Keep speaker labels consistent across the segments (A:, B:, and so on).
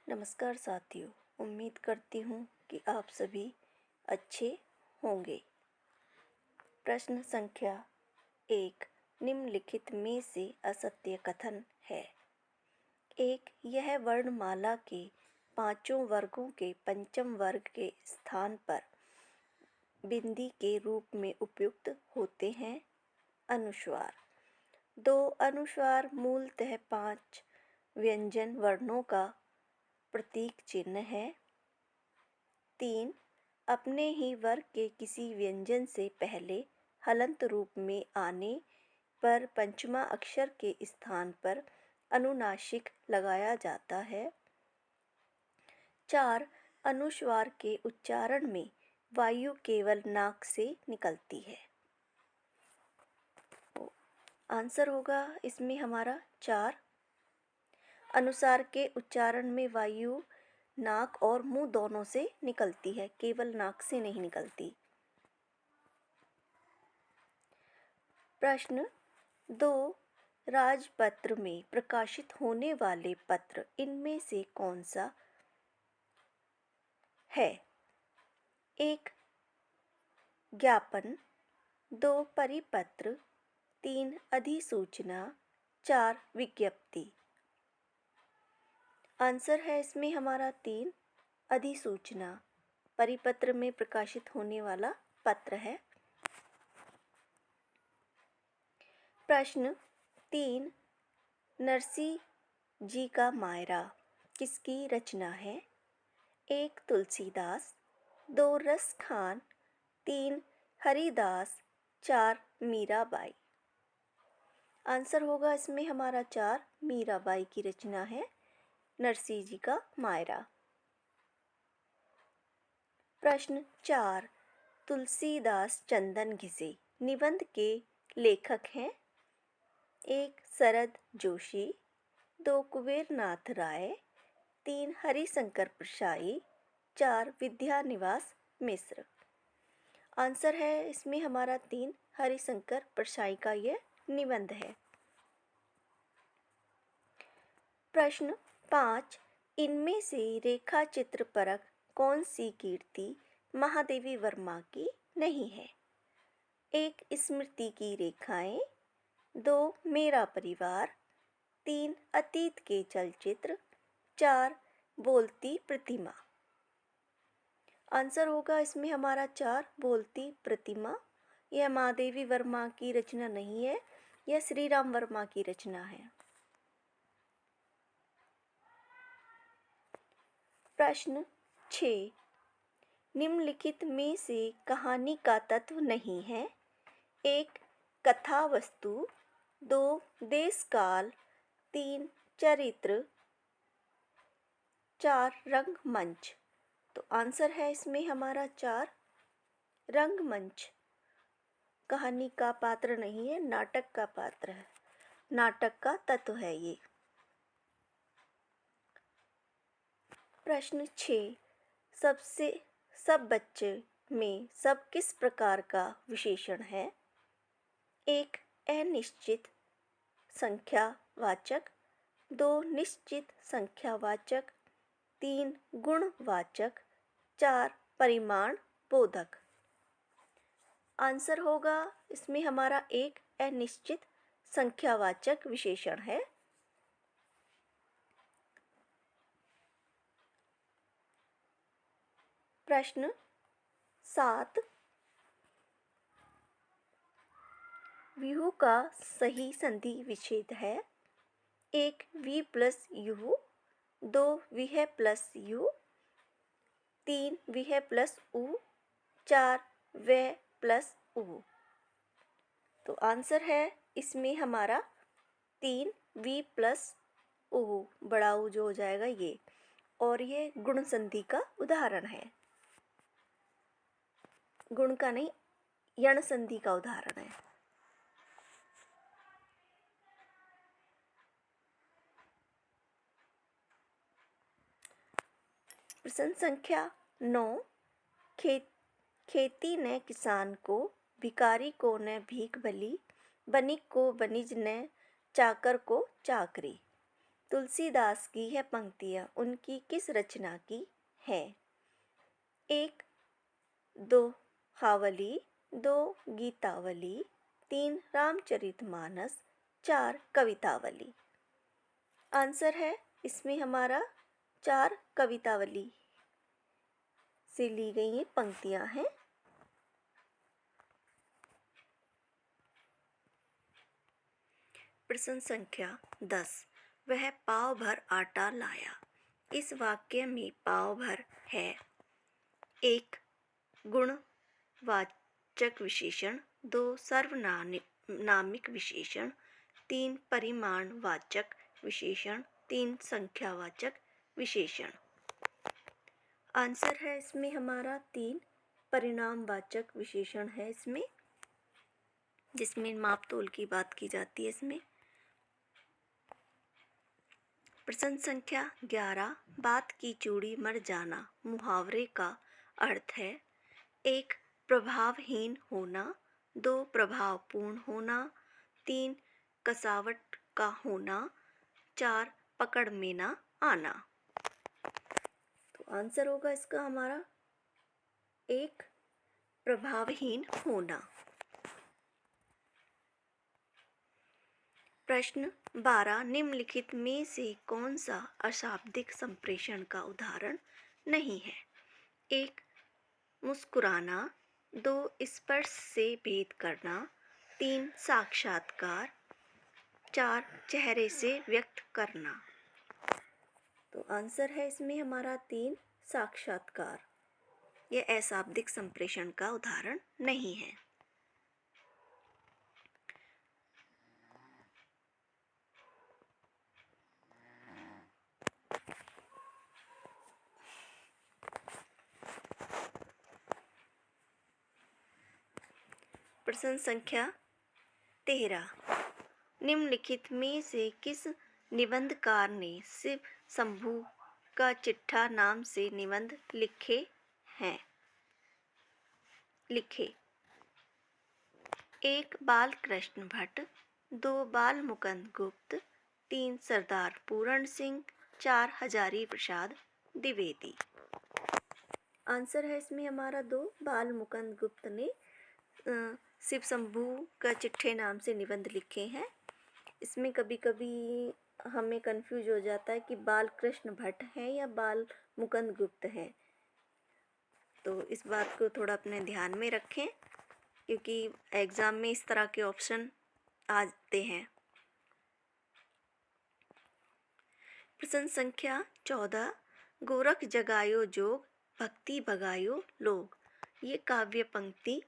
A: नमस्कार साथियों, उम्मीद करती हूँ कि आप सभी अच्छे होंगे। प्रश्न संख्या 1 निम्नलिखित में से असत्य कथन है। 1 यह वर्णमाला के पांचों वर्गों के पंचम वर्ग के स्थान पर बिंदी के रूप में उपयुक्त होते हैं। अनुस्वार 2 अनुस्वार मूलतः 5 व्यंजन वर्णों का प्रतीक चिन्ह है। 3 अपने ही वर्ग के किसी व्यंजन से पहले हलंत रूप में आने पर पंचमा अक्षर के स्थान पर अनुनासिक लगाया जाता है। 4 अनुस्वार के उच्चारण में वायु केवल नाक से निकलती है। आंसर होगा इसमें हमारा 4। अनुसार के उच्चारण में वायु नाक और मुंह दोनों से निकलती है, केवल नाक से नहीं निकलती। प्रश्न 2 राजपत्र में प्रकाशित होने वाले पत्र इनमें से कौन सा है? 1 ज्ञापन, 2 परिपत्र, 3 अधिसूचना, 4 विज्ञप्ति। आंसर है इसमें हमारा 3 अधिसूचना। परिपत्र में प्रकाशित होने वाला पत्र है। प्रश्न 3 नरसी जी का मायरा किसकी रचना है? 1 तुलसीदास, 2 रसखान, 3 हरिदास, 4 मीराबाई। आंसर होगा इसमें हमारा 4 मीराबाई की रचना है नरसी जी का मायरा। प्रश्न 4 तुलसीदास चंदन घिसे निबंध के लेखक हैं। 1 शरद जोशी, 2 कुबेरनाथ राय, 3 हरिशंकर प्रसाई, 4 विद्यानिवास मिश्र। आंसर है इसमें हमारा 3 हरिशंकर प्रसाई का यह निबंध है। प्रश्न 5 इनमें से रेखा चित्र परक कौन सी कीर्ति महादेवी वर्मा की नहीं है? 1 स्मृति की रेखाएं, 2 मेरा परिवार, 3 अतीत के चलचित्र, 4 बोलती प्रतिमा। आंसर होगा इसमें हमारा 4 बोलती प्रतिमा। यह महादेवी वर्मा की रचना नहीं है, यह श्री राम वर्मा की रचना है। प्रश्न 6 निम्नलिखित में से कहानी का तत्व नहीं है। 1 कथा वस्तु, 2 देश काल, 3 चरित्र, 4 रंगमंच। तो आंसर है इसमें हमारा 4 रंगमंच। कहानी का पात्र नहीं है, नाटक का पात्र है, नाटक का तत्व है ये। प्रश्न 6 सब बच्चे में सब किस प्रकार का विशेषण है? 1 अनिश्चित संख्यावाचक, 2 निश्चित संख्यावाचक, 3 गुणवाचक, 4 परिमाण बोधक। आंसर होगा इसमें हमारा 1 अनिश्चित संख्यावाचक विशेषण है। प्रश्न 7 व्यूह का सही संधि विच्छेद है। 1 वी प्लस यू, 2 विह प्लस यू, 3 विह प्लस उ, 4 वह प्लस उ। तो आंसर है इसमें हमारा 3 वी प्लस उ, बड़ा उ जो हो जाएगा ये, और ये गुण संधि का उदाहरण है। गुण का नहीं, यण संधि का उदाहरण है। प्रश्न संख्या 9 खेती ने किसान को, भिखारी को न भीख भली, बनिक को बनिज न चाकर को चाकरी। तुलसीदास की है पंक्तियाँ उनकी किस रचना की है? 1 दोहावली, 2 गीतावली, 3 रामचरितमानस, 4 कवितावली। आंसर है इसमें हमारा 4 कवितावली से ली गई ये पंक्तियां हैं। प्रश्न संख्या 10, वह पाव भर आटा लाया। इस वाक्य में पाव भर है 1 गुणवाचक विशेषण, 2 सर्वनामिक विशेषण, 3 परिमाणवाचक विशेषण, 3 संख्यावाचक विशेषण। आंसर है इसमें हमारा 3 परिणामवाचक विशेषण है इसमें, जिसमें माप तोल की बात की जाती है इसमें। प्रश्न संख्या 11, बात की चूड़ी मर जाना मुहावरे का अर्थ है 1 प्रभावहीन होना, 2 प्रभावपूर्ण होना, 3 कसावट का होना, 4 पकड़ में ना आना। तो आंसर होगा इसका हमारा 1 प्रभावहीन होना। प्रश्न 12, निम्नलिखित में से कौन सा अशाब्दिक संप्रेषण का उदाहरण नहीं है? 1 मुस्कुराना, 2 स्पर्श से भेद करना, 3 साक्षात्कार, 4 चेहरे से व्यक्त करना। तो आंसर है इसमें हमारा 3 साक्षात्कार। यह अशाब्दिक संप्रेषण का उदाहरण नहीं है। प्रश्न संख्या 13, निम्नलिखित में से किस निबंधकार ने शिव शंभू का चिट्ठा नाम से निबंध लिखे? 1 बाल कृष्ण भट्ट, 2 बाल मुकुंद गुप्त, 3 सरदार पूरण सिंह, 4 हजारी प्रसाद द्विवेदी। आंसर है इसमें हमारा 2 बाल मुकुंद गुप्त ने शिव शंभू का चिट्ठे नाम से निबंध लिखे हैं। इसमें कभी कभी हमें कंफ्यूज हो जाता है कि बाल कृष्ण भट्ट है या बाल मुकुंद गुप्त है, तो इस बात को थोड़ा अपने ध्यान में रखें, क्योंकि एग्ज़ाम में इस तरह के ऑप्शन आते हैं। प्रश्न संख्या 14, गोरख जगायो जोग भक्ति भगायो लोग, ये काव्य पंक्ति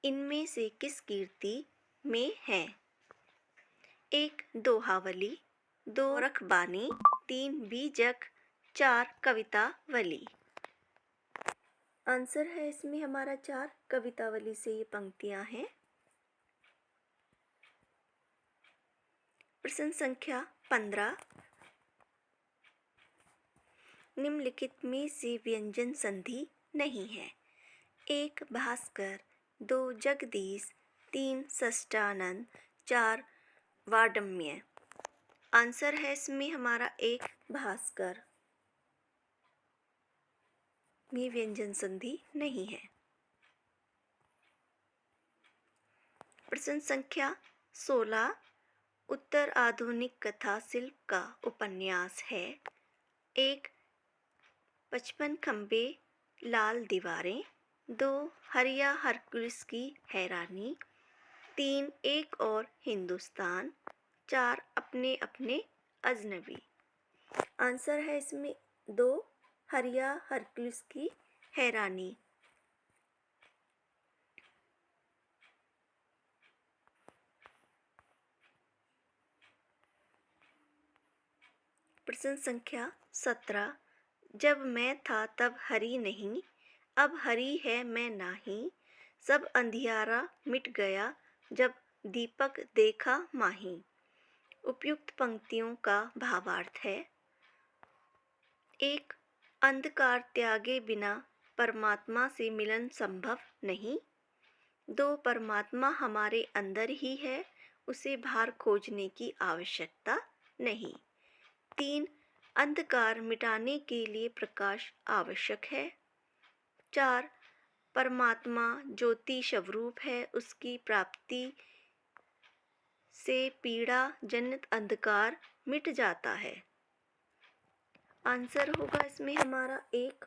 A: इनमें से किस कीर्ति में है? 1 दोहावली, 2 रखबानी, 3 बीजक, 4 कवितावली। आंसर है इसमें हमारा 4 कवितावली से ये पंक्तियां हैं। प्रश्न संख्या 15, निम्नलिखित में से व्यंजन संधि नहीं है? 1 भास्कर, 2 जगदीश, 3 षष्ठानंद, 4 वाड्मय। आंसर है इसमें हमारा 1 भास्कर में व्यंजन संधि नहीं है। प्रश्न संख्या 16, उत्तर आधुनिक कथा शिल्प का उपन्यास है? 1 55 खंबे लाल दीवारें, 2 हरिया हरकुलिस की हैरानी, 3 एक और हिंदुस्तान, 4 अपने अपने अजनबी। आंसर है इसमें 2 हरिया हरकुलिस की हैरानी। प्रश्न संख्या 17, जब मैं था तब हरी नहीं, अब हरी है मैं नाही, सब अंधियारा मिट गया जब दीपक देखा माही। उपयुक्त पंक्तियों का भावार्थ है? 1 अंधकार त्यागे बिना परमात्मा से मिलन संभव नहीं, 2 परमात्मा हमारे अंदर ही है, उसे बाहर खोजने की आवश्यकता नहीं, 3 अंधकार मिटाने के लिए प्रकाश आवश्यक है। 4 परमात्मा ज्योति स्वरूप है, उसकी प्राप्ति से पीड़ा जनित अंधकार मिट जाता है। आंसर होगा इसमें हमारा 1।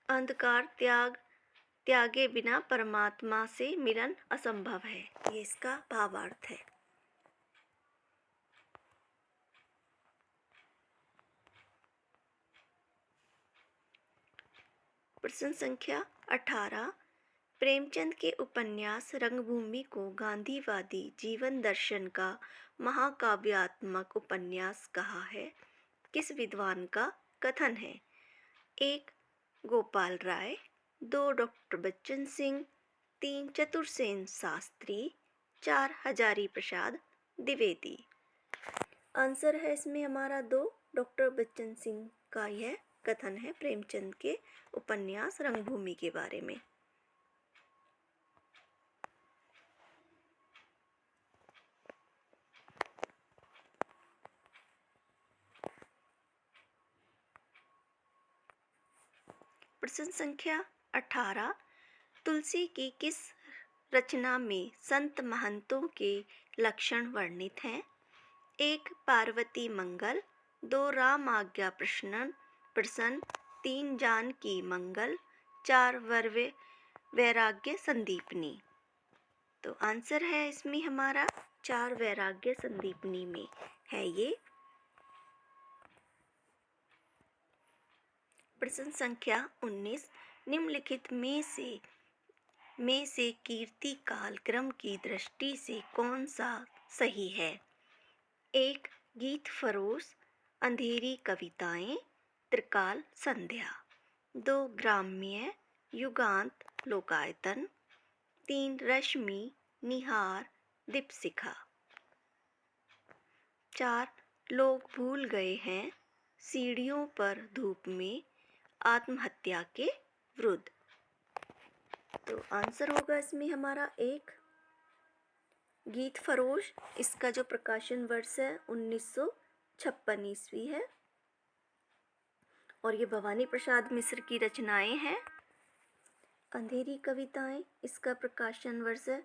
A: अंधकार त्यागे बिना परमात्मा से मिलन असंभव है, ये इसका भावार्थ है। प्रश्न संख्या 18। प्रेमचंद के उपन्यास रंगभूमि को गांधीवादी जीवन दर्शन का महाकाव्यात्मक उपन्यास कहा है, किस विद्वान का कथन है? 1 गोपाल राय, 2 डॉक्टर बच्चन सिंह, 3 चतुरसेन शास्त्री, 4 हजारी प्रसाद द्विवेदी। आंसर है इसमें हमारा 2 डॉक्टर बच्चन सिंह का यह कथन है प्रेमचंद के उपन्यास रंगभूमि के बारे में। प्रश्न संख्या 18। तुलसी की किस रचना में संत महंतों के लक्षण वर्णित हैं? 1 पार्वती मंगल, 2 राम आज्ञा प्रश्न, 3 जानकी मंगल, 4 वैराग्य संदीपनी। तो आंसर है इसमें हमारा 4 वैराग्य संदीपनी में है ये। प्रश्न संख्या 19। निम्नलिखित में से कीर्ति काल क्रम की दृष्टि से कौन सा सही है? 1 गीत फरोश, अंधेरी कविताएं, त्रिकाल संध्या, 2 ग्राम्य, युगांत, लोकायतन, 3 रश्मि, निहार, दीपशिखा, 4 लोग भूल गए हैं, सीढ़ियों पर धूप में, आत्महत्या के विरुद्ध। तो आंसर होगा इसमें हमारा 1 गीत फरोश। इसका जो प्रकाशन वर्ष है 1956 ईस्वी है और ये भवानी प्रसाद मिश्र की रचनाएं हैं। अंधेरी कविताएं, इसका प्रकाशन वर्ष है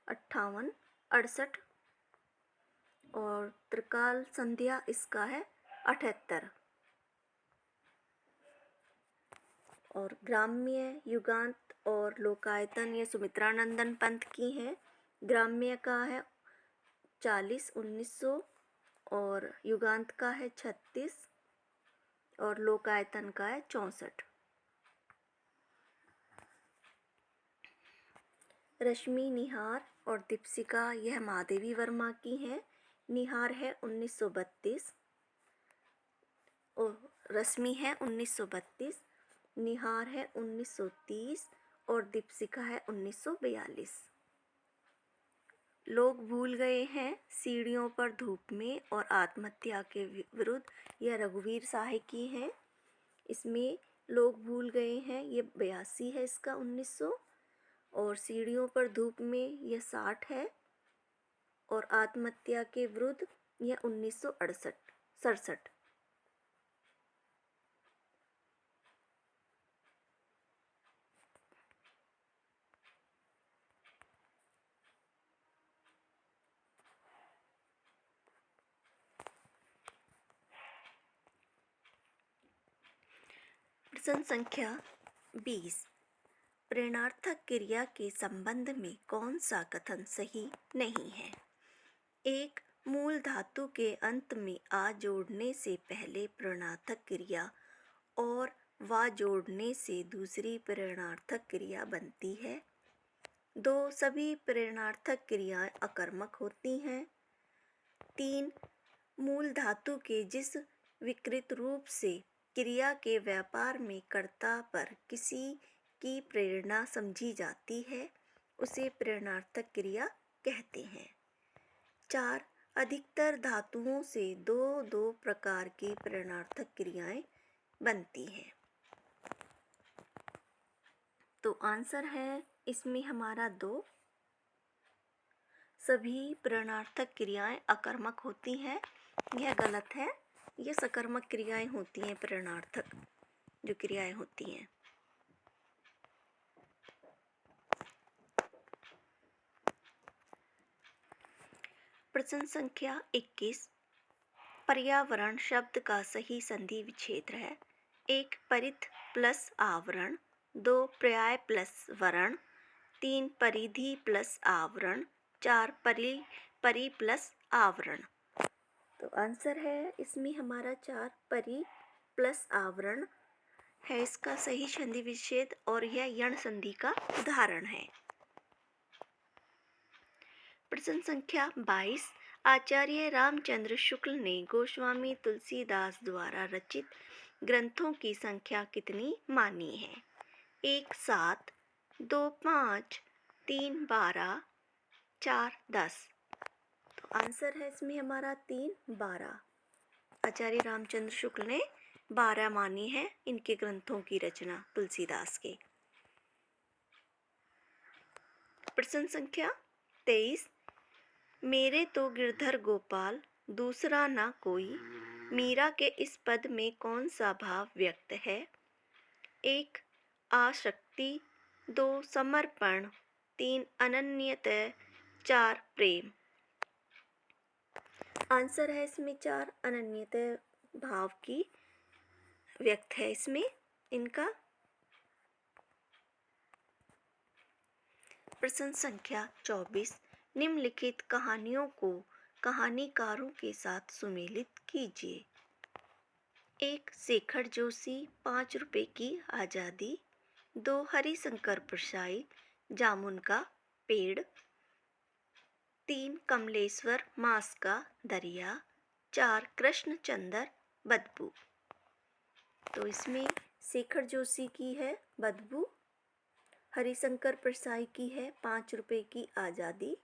A: 68 और त्रिकाल संध्या इसका है 78। और ग्राम्य, युगांत और लोकायतन ये सुमित्रानंदन पंत की हैं। ग्राम्य का है 40 1900 और युगांत का है 36 और लोकायतन का है 64। रश्मि, निहार और दीपशिखा यह महादेवी वर्मा की हैं। निहार है 1932 और रश्मि है 1932, निहार है 1930 और दीपशिखा है 1942। लोग भूल गए हैं, सीढ़ियों पर धूप में और आत्महत्या के विरुद्ध, यह रघुवीर साहे की हैं। इसमें लोग भूल गए हैं ये 82 है इसका 1900 और सीढ़ियों पर धूप में यह 60 है और आत्महत्या के विरुद्ध यह 1967। प्रश्न संख्या 20। प्रेरणार्थक क्रिया के संबंध में कौन सा कथन सही नहीं है? 1 मूल धातु के अंत में आ जोड़ने से पहले प्रेरणार्थक क्रिया और वा जोड़ने से दूसरी प्रेरणार्थक क्रिया बनती है। 2 सभी प्रेरणार्थक क्रियाएं अकर्मक होती हैं। 3 मूल धातु के जिस विकृत रूप से क्रिया के व्यापार में कर्ता पर किसी की प्रेरणा समझी जाती है उसे प्रेरणार्थक क्रिया कहते हैं। 4 अधिकतर धातुओं से 2 प्रकार की प्रेरणार्थक क्रियाएं बनती हैं। तो आंसर है इसमें हमारा 2। सभी प्रश्नार्थक क्रियाएं अकर्मक होती हैं, यह गलत है। ये सकर्मक क्रियाएं होती हैं, प्रश्नार्थक जो क्रियाएं होती हैं। प्रश्न संख्या 21। पर्यावरण शब्द का सही संधि विच्छेद है। 1 परिध प्लस आवरण, 2 पर्याय प्लस वरण, 3 परिधि प्लस आवरण, 4 परि प्लस आवरण। तो आंसर है इसमें हमारा 4 परि प्लस आवरण है इसका सही संधि विच्छेद, और यह यण संधि का उदाहरण है। प्रश्न संख्या 22। आचार्य रामचंद्र शुक्ल ने गोस्वामी तुलसीदास द्वारा रचित ग्रंथों की संख्या कितनी मानी है? 1 7, 2 5, 3 12, 4 10। तो आंसर है इसमें हमारा 3 12। आचार्य रामचंद्र शुक्ल ने 12 मानी है इनके ग्रंथों की रचना तुलसीदास के। प्रश्न संख्या 23। मेरे तो गिरधर गोपाल दूसरा ना कोई, मीरा के इस पद में कौन सा भाव व्यक्त है? 1 आसक्ति, 2 समर्पण, 3 अनन्यता, 4 प्रेम। आंसर है इसमें 4 अनन्यता भाव की व्यक्त है इसमें इनका। प्रश्न संख्या 24। निम्नलिखित कहानियों को कहानीकारों के साथ सुमेलित कीजिए। 1 शेखर जोशी 5 रुपए की आज़ादी, 2 हरिशंकर परसाई जामुन का पेड़, 3 कमलेश्वर मांस का दरिया, 4 कृष्णचंद्र बदबू। तो इसमें शेखर जोशी की है बदबू, हरिशंकर परसाई की है 5 रुपए की आज़ादी,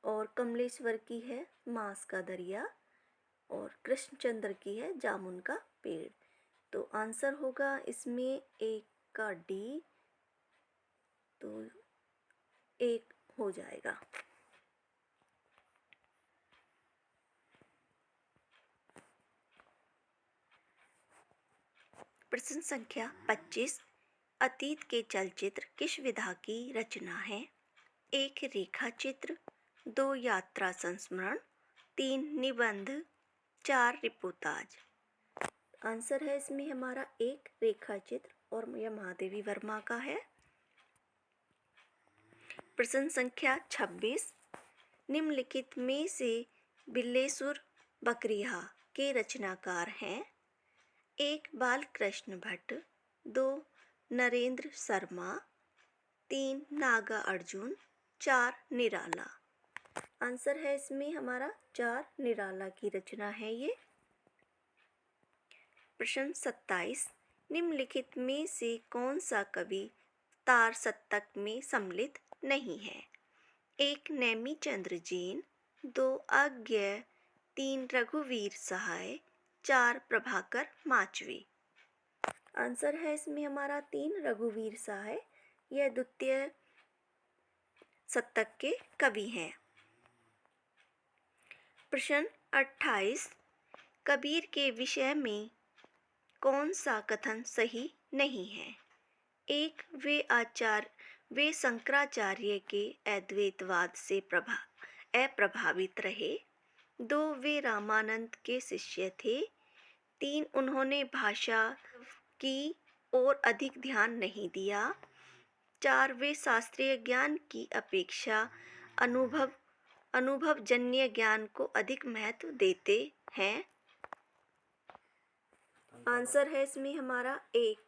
A: और कमलेश्वर की है मांस का दरिया, और कृष्णचंद्र की है जामुन का पेड़। तो आंसर होगा इसमें 1 का डी, तो 1 हो जाएगा। प्रश्न संख्या 25। अतीत के चलचित्र किस विधा की रचना है? 1 रेखा चित्र, 2 यात्रा संस्मरण, 3 निबंध, 4 रिपोर्टाज। आंसर है इसमें हमारा 1 रेखा चित्र, और यह महादेवी वर्मा का है। प्रश्न संख्या 26। निम्नलिखित में से बिल्लेश्वर बकरिया के रचनाकार हैं? 1 बालकृष्ण भट्ट, 2 नरेंद्र शर्मा, 3 नागा अर्जुन, 4 निराला। आंसर है इसमें हमारा 4 निराला की रचना है ये। प्रश्न 27। निम्नलिखित में से कौन सा कवि तार सप्तक में सम्मिलित नहीं है? 1 नेमीचंद्र जैन, 2 अज्ञेय, 3 रघुवीर सहाय, 4 प्रभाकर माचवी। आंसर है इसमें हमारा 3 रघुवीर सहाय, यह द्वितीय शतक के कवि हैं। प्रश्न 28। कबीर के विषय में कौन सा कथन सही नहीं है? 1 वे शंकराचार्य के अद्वैतवाद से अप्रभावित रहे, 2 वे रामानंद के शिष्य थे, 3 उन्होंने भाषा की ओर अधिक ध्यान नहीं दिया, 4 वे शास्त्रीय ज्ञान की अपेक्षा अनुभवजन्य ज्ञान को अधिक महत्व देते हैं। आंसर है इसमें हमारा 1